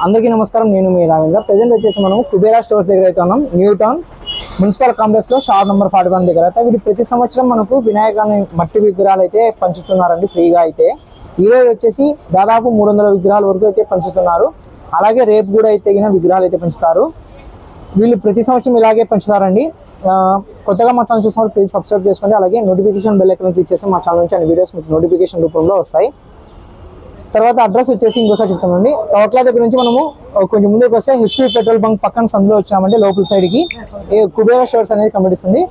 అందరికీ నమస్కారం, నేను మీ రాఘవేంద్ర. ప్రెజెంట్ వచ్చేసి మనం కుబేరా స్టోర్స్ దగ్గర అయితే ఉన్నాం. న్యూ టౌన్ మున్సిపల్ కాంప్లెక్స్ లో షాప్ నెంబర్ 41 దగ్గర అయితే వీళ్ళు ప్రతి సంవత్సరం మనకు వినాయకుని మట్టి విగ్రహాలు అయితే పంచుతున్నారండి ఫ్రీగా. అయితే ఈరోజు వచ్చేసి దాదాపు 300 విగ్రహాల వరకు అయితే పంచుతున్నారు. అలాగే రేపు కూడా అయితే విగ్రహాలు అయితే పంచుతారు. వీళ్ళు ప్రతి సంవత్సరం ఇలాగే పంచుతారండి. కొత్తగా మా ఛానల్ చూసినప్పుడు ప్లీజ్ సబ్స్క్రైబ్ చేసుకోండి. అలాగే నోటిఫికేషన్ బెల్ ఐకాన్ క్లిక్ చేసి మా ఛానల్ నుంచి అన్ని వీడియోస్ మీకు నోటిఫికేషన్ రూపంలో వస్తాయి. తర్వాత అడ్రస్ వచ్చేసి ఇంకోసారి చెప్తామండి. టవర్క్లా దగ్గర నుంచి మనము కొంచెం ముందుకు వస్తే హెచ్పీ పెట్రోల్ బంక్ పక్కన సందులో వచ్చామండి. లోపల సైడ్కి కుబేరా స్టోర్స్ అనేది కనిపిస్తుంది.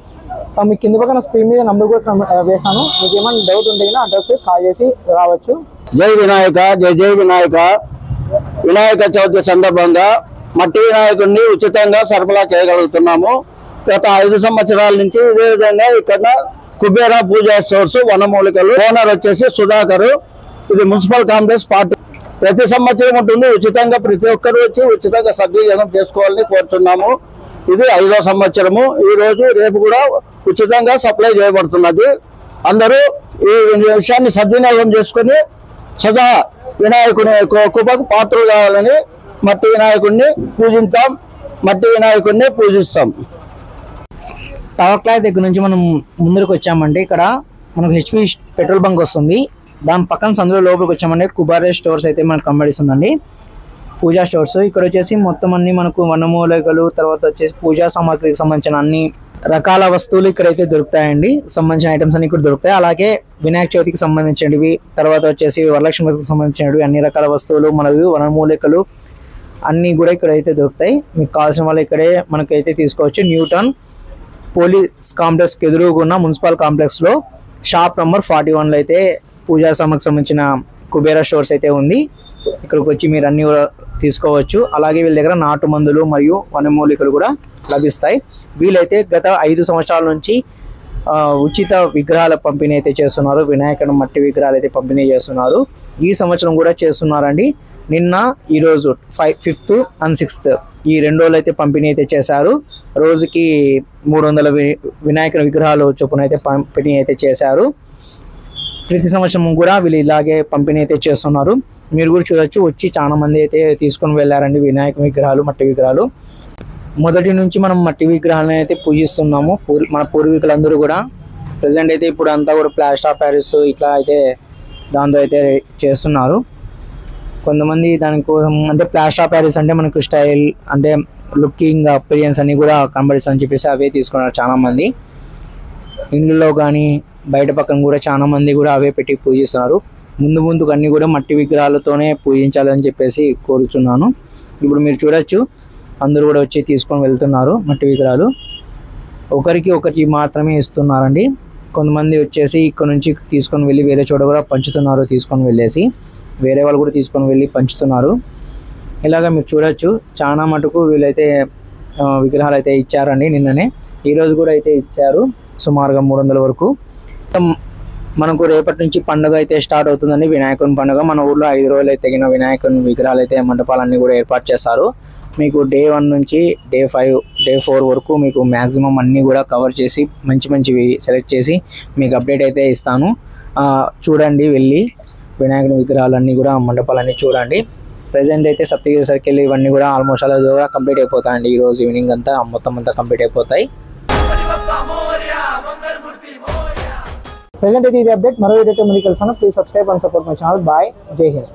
మీకు కింద పక్కన స్క్రీన్ మీద నంబర్ కూడా వేస్తాను. మీకు ఏమైనా డౌట్ ఉంటే అడ్రస్ కాల్ చేసి రావచ్చు. జై వినాయక, జై జై వినాయక. వినాయక చవితి సందర్భంగా మట్టి వినాయకుడిని ఉచితంగా సరఫరా చేయగలుగుతున్నాము. గత 5 సంవత్సరాల నుంచి ఇదే విధంగా ఇక్కడ కుబేరా పూజా స్టోర్స్ వనమూలికలు ఓనర్ వచ్చేసి సుధాకర్. ఇది మున్సిపల్ కాంప్లెక్స్ పార్ట్. ప్రతి సంవత్సరం ఉంటుంది ఉచితంగా. ప్రతి ఒక్కరు వచ్చి ఉచితంగా సద్వినియోగం చేసుకోవాలని కోరుతున్నాము. ఇది 5వ సంవత్సరము. ఈ రోజు రేపు కూడా ఉచితంగా సప్లై చేయబడుతున్నది. అందరూ ఈ విషయాన్ని సద్వినియోగం చేసుకుని సదా వినాయకుని కృపకు పాత్రలు కావాలని మట్టి వినాయకుడిని పూజిస్తాం. మట్టి వినాయకుడిని పూజిస్తాం. టవర్క్లా దగ్గర నుంచి మనం ముందుకు వచ్చామండి. ఇక్కడ మనకు హెచ్పీ పెట్రోల్ బంక్ వస్తుంది. దాని పక్కన సందులో లోపలికి వచ్చామండి. కుబేరా స్టోర్స్ అయితే మనకు కనబడిస్తుందండి. పూజా స్టోర్స్ ఇక్కడ వచ్చేసి మొత్తం అన్ని మనకు వనమూలికలు, తర్వాత వచ్చేసి పూజా సామాగ్రికి సంబంధించిన అన్ని రకాల వస్తువులు ఇక్కడైతే దొరుకుతాయండి. సంబంధించిన ఐటమ్స్ అన్ని ఇక్కడ దొరుకుతాయి. అలాగే వినాయక చవితికి సంబంధించినవి, తర్వాత వచ్చేసి వరలక్ష్మి వ్రతకి సంబంధించినవి అన్ని రకాల వస్తువులు మనవి వనమూలికలు అన్నీ కూడా ఇక్కడైతే దొరుకుతాయి. మీకు కావాల్సిన వాళ్ళు ఇక్కడే మనకైతే తీసుకోవచ్చు. న్యూ టౌన్ పోలీస్ కాంప్లెక్స్ ఎదురుగున్న మున్సిపల్ కాంప్లెక్స్ లో షాప్ నెంబర్ 41లో అయితే పూజా సామాగ్రికి సంబంధించిన కుబేరా స్టోర్స్ అయితే ఉంది. ఇక్కడికి వచ్చి మీరు అన్ని కూడా తీసుకోవచ్చు. అలాగే వీళ్ళ దగ్గర నాటు మందులు మరియు వనమూలికలు కూడా లభిస్తాయి. వీళ్ళైతే గత 5 సంవత్సరాల నుంచి ఉచిత విగ్రహాల పంపిణీ అయితే చేస్తున్నారు. వినాయకుడు మట్టి విగ్రహాలు అయితే పంపిణీ చేస్తున్నారు. ఈ సంవత్సరం కూడా చేస్తున్నారండి. నిన్న ఈరోజు 5th and 6th ఈ 2 రోజులు అయితే పంపిణీ అయితే చేశారు. రోజుకి 300 వినాయకుని విగ్రహాలు చొప్పున అయితే పంపిణీ అయితే చేశారు. ప్రతి సంవత్సరం కూడా వీళ్ళు ఇలాగే పంపిణీ అయితే చేస్తున్నారు. మీరు కూడా చూడొచ్చు. వచ్చి చాలా మంది అయితే తీసుకొని వెళ్ళారండి వినాయక విగ్రహాలు, మట్టి విగ్రహాలు. మొదటి నుంచి మనం మట్టి విగ్రహాలను అయితే పూజిస్తున్నాము. మన పూర్వీకులందరూ కూడా. ప్రజెంట్ అయితే ఇప్పుడు అంతా కూడా ప్లాస్టర్ ఆఫ్ ప్యారిస్ ఇట్లా అయితే దాంతో అయితే చేస్తున్నారు. కొంతమంది దానికోసం అంటే ప్లాస్టర్ ఆఫ్ ప్యారిస్ అంటే మనకు స్టైల్ అంటే లుకింగ్ అపిరియన్స్ అన్ని కూడా కనబడిస్తుందని చెప్పేసి అవే తీసుకున్నారు చాలా మంది. ఇండ్లలో కానీ బయట పక్కన కూడా చాలా మంది కూడా అవే పెట్టి పూజిస్తున్నారు. ముందుకు అన్ని కూడా మట్టి విగ్రహాలతోనే పూజించాలని చెప్పేసి కోరుచున్నాను. ఇప్పుడు మీరు చూడొచ్చు, అందరూ కూడా వచ్చి తీసుకొని వెళ్తున్నారు మట్టి విగ్రహాలు. ఒకరికి మాత్రమే ఇస్తున్నారండి. కొంతమంది వచ్చేసి ఇక్కడ నుంచి తీసుకొని వెళ్ళి వేరే చోట కూడా పంచుతున్నారు. తీసుకొని వెళ్ళేసి వేరే వాళ్ళు కూడా తీసుకొని వెళ్ళి పంచుతున్నారు. ఇలాగా మీరు చూడొచ్చు. చాలా మటుకు వీళ్ళైతే విగ్రహాలు అయితే ఇచ్చారండి నిన్ననే. ఈరోజు కూడా అయితే ఇచ్చారు. సుమారుగా 300 వరకు. మనకు రేపటి నుంచి పండుగ అయితే స్టార్ట్ అవుతుందండి. వినాయకుని పండుగ. మన ఊర్లో 5 రోజులు అయితే తగిన వినాయకుని విగ్రహాలు అయితే మండపాలన్నీ కూడా ఏర్పాటు చేస్తారు. మీకు Day 1 నుంచి Day 5, Day 4 వరకు మీకు మ్యాక్సిమం అన్నీ కూడా కవర్ చేసి మంచివి సెలెక్ట్ చేసి మీకు అప్డేట్ అయితే ఇస్తాను. చూడండి, వెళ్ళి వినాయకుని విగ్రహాలన్నీ కూడా మండపాలన్నీ చూడండి. ప్రజెంట్ అయితే సప్తగిరి సర్కిల్ ఇవన్నీ కూడా ఆల్మోస్ట్ అలా కూడా కంప్లీట్ అయిపోతాయండి. ఈరోజు ఈవినింగ్ అంతా మొత్తం అంతా కంప్లీట్ అయిపోతాయి. ప్రెజెంట్ అయితే ఇది అప్డేట్. మరో వీడియోతో మళ్ళీ కలుస్తాను. Please subscribe and support my channel. Bye, Jai Hind.